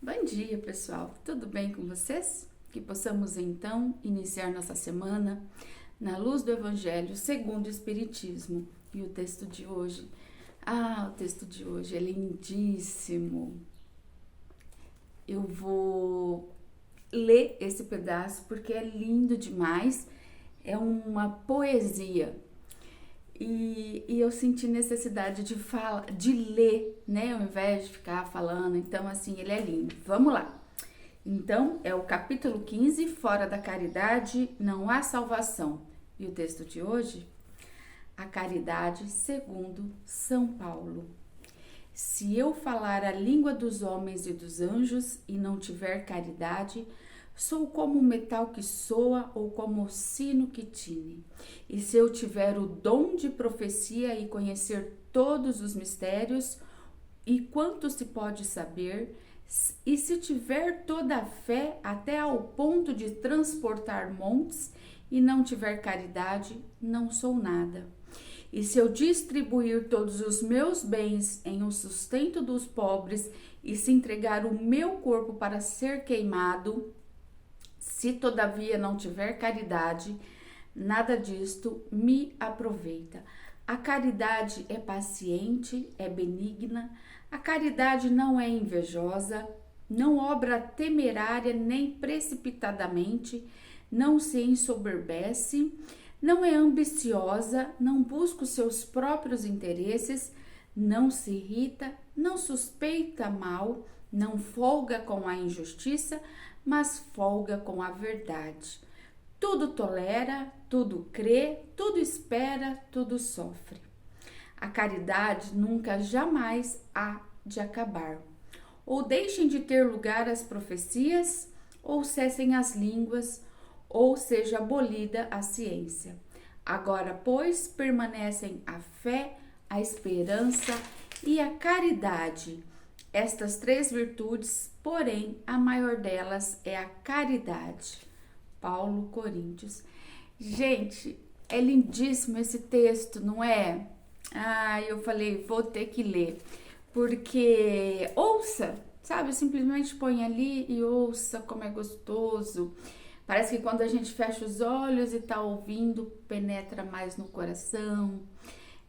Bom dia, pessoal. Tudo bem com vocês? Que possamos então iniciar nossa semana na luz do Evangelho segundo o Espiritismo. E o texto de hoje, o texto de hoje é lindíssimo. Eu vou ler esse pedaço porque é lindo demais. É uma poesia. E eu senti necessidade de ler, né? Ao invés de ficar falando. Então, assim, ele é lindo. Vamos lá. Então, é o capítulo 15, Fora da caridade não há salvação. E o texto de hoje, a caridade segundo São Paulo. Se eu falar a língua dos homens e dos anjos e não tiver caridade, sou como o metal que soa ou como o sino que tine. E se eu tiver o dom de profecia e conhecer todos os mistérios, e quanto se pode saber, e se tiver toda a fé até ao ponto de transportar montes, e não tiver caridade, não sou nada. E se eu distribuir todos os meus bens em o sustento dos pobres, e se entregar o meu corpo para ser queimado, se todavia não tiver caridade, nada disto me aproveita. A caridade é paciente, é benigna, a caridade não é invejosa, não obra temerária nem precipitadamente, não se ensoberbece, não é ambiciosa, não busca os seus próprios interesses, não se irrita, não suspeita mal, não folga com a injustiça, mas folga com a verdade. Tudo tolera, tudo crê, tudo espera, tudo sofre. A caridade nunca jamais há de acabar. Ou deixem de ter lugar as profecias, ou cessem as línguas, ou seja abolida a ciência. Agora, pois, permanecem a fé, a esperança e a caridade. Estas três virtudes, porém, a maior delas é a caridade. Paulo, Coríntios. Gente, é lindíssimo esse texto, não é? Eu falei, vou ter que ler. Porque ouça, sabe? Simplesmente põe ali e ouça como é gostoso. Parece que quando a gente fecha os olhos e tá ouvindo, penetra mais no coração,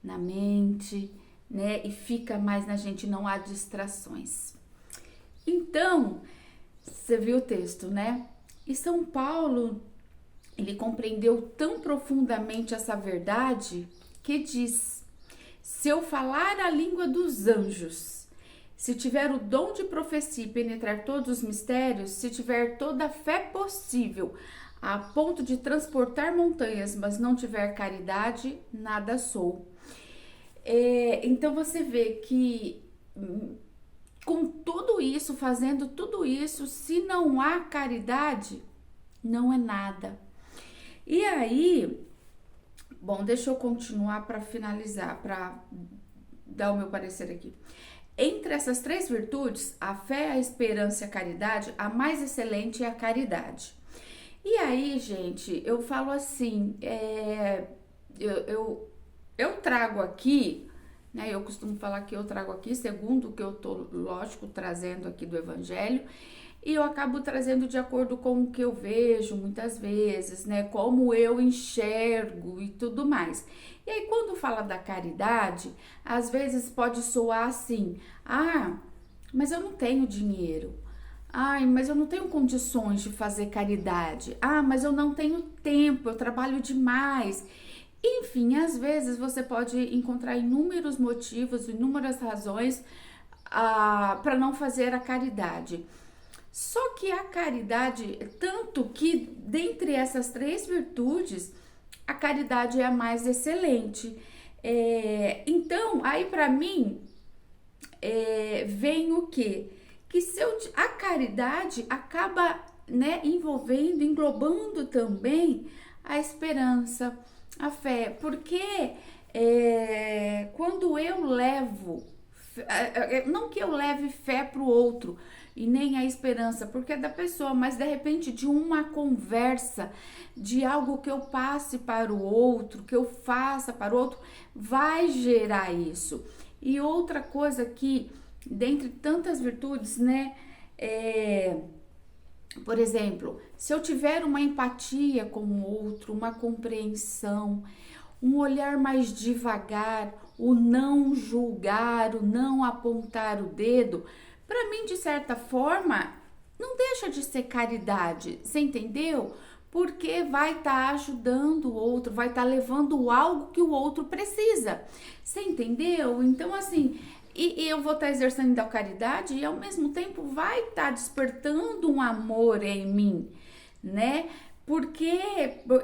na mente, né? E fica mais na gente, não há distrações. Então, você viu o texto, né? E São Paulo, ele compreendeu tão profundamente essa verdade que diz: se eu falar a língua dos anjos, se tiver o dom de profecia e penetrar todos os mistérios, se tiver toda a fé possível, a ponto de transportar montanhas, mas não tiver caridade, nada sou. Então você vê que com tudo isso, fazendo tudo isso, se não há caridade, não é nada. E aí, bom, deixa eu continuar para finalizar, para dar o meu parecer aqui. Entre essas três virtudes, a fé, a esperança e a caridade, a mais excelente é a caridade. E aí, gente, eu falo assim, eu trago aqui, né? Eu costumo falar que eu trago aqui, segundo o que eu tô, lógico, trazendo aqui do Evangelho, e eu acabo trazendo de acordo com o que eu vejo muitas vezes, né? Como eu enxergo e tudo mais. E aí, quando fala da caridade, às vezes pode soar assim: mas eu não tenho dinheiro. Mas eu não tenho condições de fazer caridade. Mas eu não tenho tempo, eu trabalho demais. Enfim, às vezes você pode encontrar inúmeros motivos, inúmeras razões para não fazer a caridade. Só que a caridade, tanto que dentre essas três virtudes, a caridade é a mais excelente. Então, aí para mim, vem o quê? Que a caridade acaba, né, envolvendo, englobando também a esperança, a fé, porque quando eu levo, não que eu leve fé para o outro e nem a esperança, porque é da pessoa, mas de repente de uma conversa, de algo que eu passe para o outro, que eu faça para o outro, vai gerar isso. E outra coisa que, dentre tantas virtudes, né, É, por exemplo, se eu tiver uma empatia com o outro, uma compreensão, um olhar mais devagar, o não julgar, o não apontar o dedo, para mim, de certa forma, não deixa de ser caridade, você entendeu? Porque vai estar ajudando o outro, vai estar levando algo que o outro precisa, você entendeu? Então, assim, e eu vou estar exercendo a caridade e ao mesmo tempo vai estar despertando um amor em mim, né? Porque,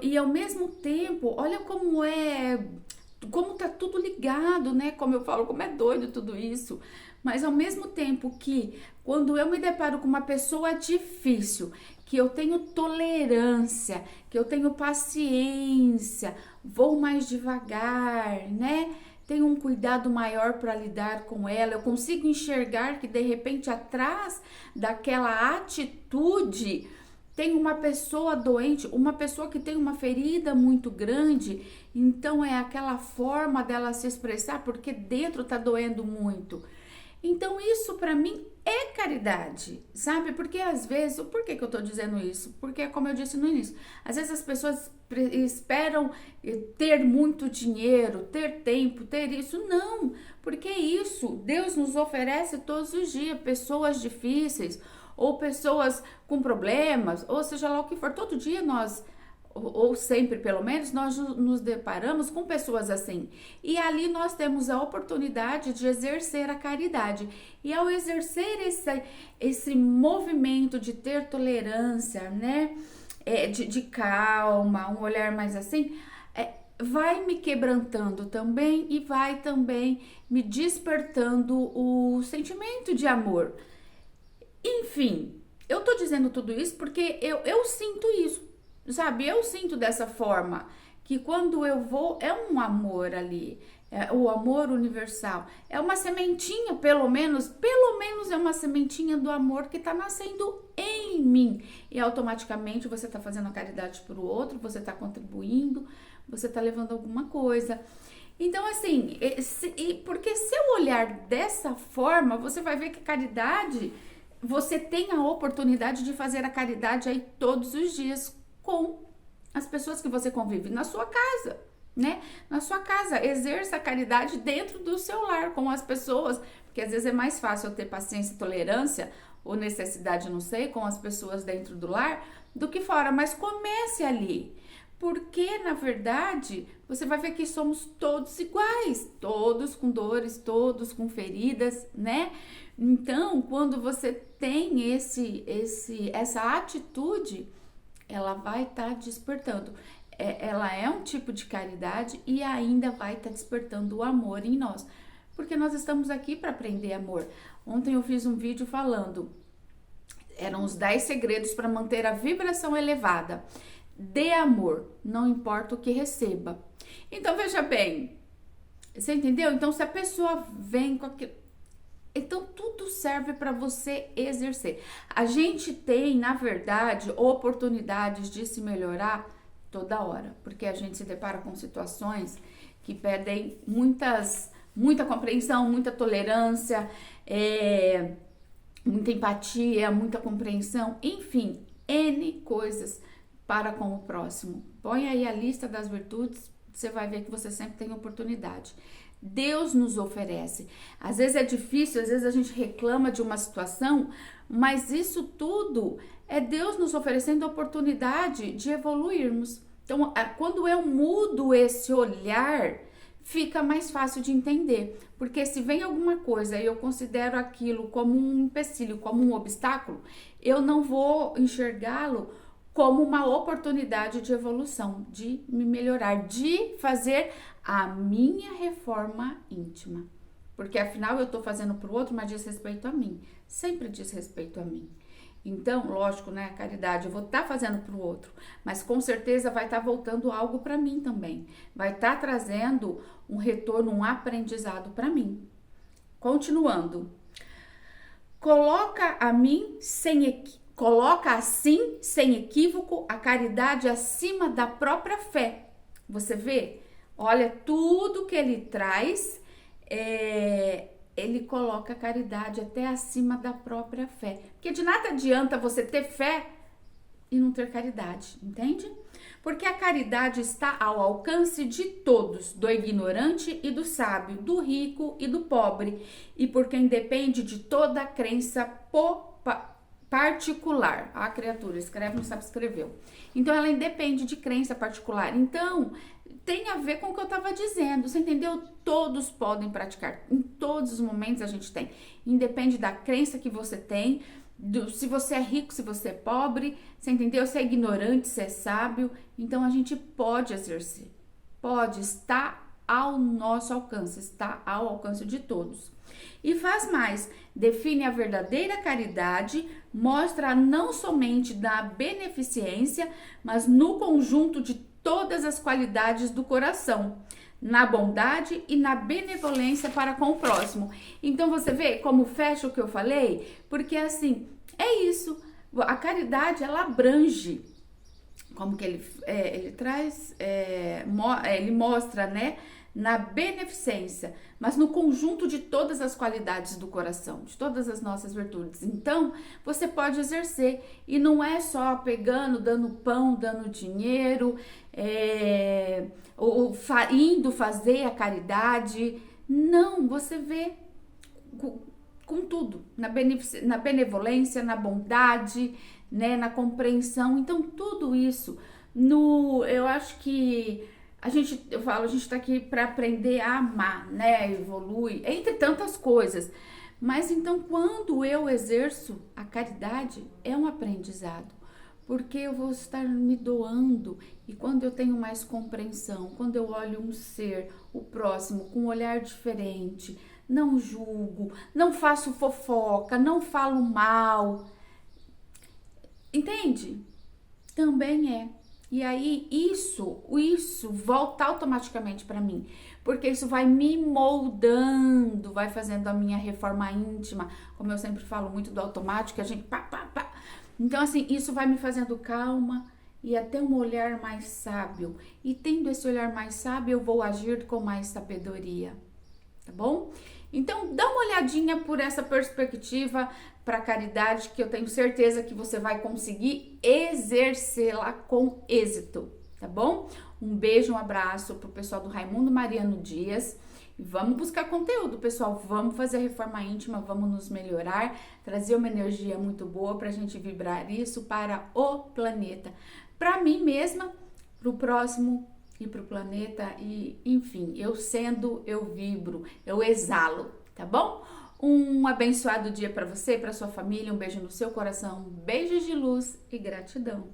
e ao mesmo tempo, olha como tá tudo ligado, né? Como eu falo, como é doido tudo isso. Mas ao mesmo tempo que quando eu me deparo com uma pessoa difícil, que eu tenho tolerância, que eu tenho paciência, vou mais devagar, né? Tenho um cuidado maior para lidar com ela, eu consigo enxergar que de repente atrás daquela atitude tem uma pessoa doente, uma pessoa que tem uma ferida muito grande, então é aquela forma dela se expressar porque dentro tá doendo muito. Então isso para mim é caridade, sabe? Porque às vezes, por que que eu tô dizendo isso? Porque como eu disse no início, às vezes as pessoas esperam ter muito dinheiro, ter tempo, ter isso. Não, porque isso Deus nos oferece todos os dias, pessoas difíceis, ou pessoas com problemas, ou seja lá o que for, todo dia nós, ou sempre pelo menos, nós nos deparamos com pessoas assim. E ali nós temos a oportunidade de exercer a caridade. E ao exercer esse movimento de ter tolerância, né? De calma, um olhar mais assim, vai me quebrantando também e vai também me despertando o sentimento de amor. Enfim, eu tô dizendo tudo isso porque eu sinto isso, sabe? Eu sinto dessa forma, que quando eu vou, é um amor ali, é o amor universal, é uma sementinha, pelo menos é uma sementinha do amor que tá nascendo em mim. E automaticamente você tá fazendo a caridade pro outro, você tá contribuindo, você tá levando alguma coisa. Então, assim, porque se eu olhar dessa forma, você vai ver que caridade, você tem a oportunidade de fazer a caridade aí todos os dias com as pessoas que você convive na sua casa, né? Na sua casa, exerça a caridade dentro do seu lar com as pessoas, porque às vezes é mais fácil eu ter paciência, tolerância ou necessidade, não sei, com as pessoas dentro do lar do que fora, mas comece ali. Porque, na verdade, você vai ver que somos todos iguais, todos com dores, todos com feridas, né? Então, quando você tem essa atitude, ela vai estar despertando. Ela é um tipo de caridade e ainda vai estar despertando o amor em nós. Porque nós estamos aqui para aprender amor. Ontem eu fiz um vídeo falando, eram os 10 segredos para manter a vibração elevada. Dê amor, não importa o que receba. Então, veja bem, você entendeu? Então, se a pessoa vem com aquilo, então tudo serve para você exercer. A gente tem, na verdade, oportunidades de se melhorar toda hora, porque a gente se depara com situações que pedem muita compreensão, muita tolerância, muita empatia, muita compreensão, enfim, N coisas para com o próximo. Põe aí a lista das virtudes, você vai ver que você sempre tem oportunidade. Deus nos oferece. Às vezes é difícil, às vezes a gente reclama de uma situação, mas isso tudo é Deus nos oferecendo a oportunidade de evoluirmos. Então, quando eu mudo esse olhar, fica mais fácil de entender. Porque se vem alguma coisa e eu considero aquilo como um empecilho, como um obstáculo, eu não vou enxergá-lo como uma oportunidade de evolução, de me melhorar, de fazer a minha reforma íntima. Porque afinal eu tô fazendo pro outro, mas diz respeito a mim. Sempre diz respeito a mim. Então, lógico, né, a caridade, eu vou estar fazendo pro outro, mas com certeza vai estar voltando algo para mim também. Vai estar trazendo um retorno, um aprendizado para mim. Continuando. Coloca assim, sem equívoco, a caridade acima da própria fé. Você vê? Olha, tudo que ele traz ele coloca a caridade até acima da própria fé. Porque de nada adianta você ter fé e não ter caridade, entende? Porque a caridade está ao alcance de todos, do ignorante e do sábio, do rico e do pobre, e por quem depende de toda a crença particular. A criatura escreve, não sabe escrever. Então, ela independe de crença particular. Então, tem a ver com o que eu estava dizendo, você entendeu? Todos podem praticar, em todos os momentos a gente tem. Independe da crença que você tem, se você é rico, se você é pobre, você entendeu? Se é ignorante, se é sábio. Então, a gente pode exercer, pode, está ao nosso alcance, está ao alcance de todos. E faz mais, define a verdadeira caridade, mostra não somente da beneficência, mas no conjunto de todas as qualidades do coração, na bondade e na benevolência para com o próximo. Então você vê como fecha o que eu falei? Porque assim, é isso, a caridade ela abrange, como que ele traz, ele mostra, né? Na beneficência, mas no conjunto de todas as qualidades do coração, de todas as nossas virtudes. Então, você pode exercer, e não é só pegando, dando pão, dando dinheiro, indo fazer a caridade. Não, você vê com tudo, na benevolência, na bondade, né, na compreensão. Então, tudo isso, eu acho que a gente tá aqui para aprender a amar, né? Evolui, entre tantas coisas. Mas então, quando eu exerço a caridade, é um aprendizado. Porque eu vou estar me doando. E quando eu tenho mais compreensão, quando eu olho um ser, o próximo, com um olhar diferente, não julgo, não faço fofoca, não falo mal. Entende? Também é. E aí, isso volta automaticamente para mim, porque isso vai me moldando, vai fazendo a minha reforma íntima, como eu sempre falo muito do automático, a gente pá. Então, assim, isso vai me fazendo calma e até um olhar mais sábio. E tendo esse olhar mais sábio, eu vou agir com mais sabedoria, tá bom? Então, dá uma olhadinha por essa perspectiva para a caridade, que eu tenho certeza que você vai conseguir exercê-la com êxito, tá bom? Um beijo, um abraço pro pessoal do Raimundo Mariano Dias. Vamos buscar conteúdo, pessoal. Vamos fazer a reforma íntima, vamos nos melhorar, trazer uma energia muito boa pra gente vibrar isso para o planeta. Para mim mesma, pro próximo e pro planeta, e enfim, eu vibro, eu exalo, tá bom? Um abençoado dia para você, para sua família, um beijo no seu coração, beijos de luz e gratidão.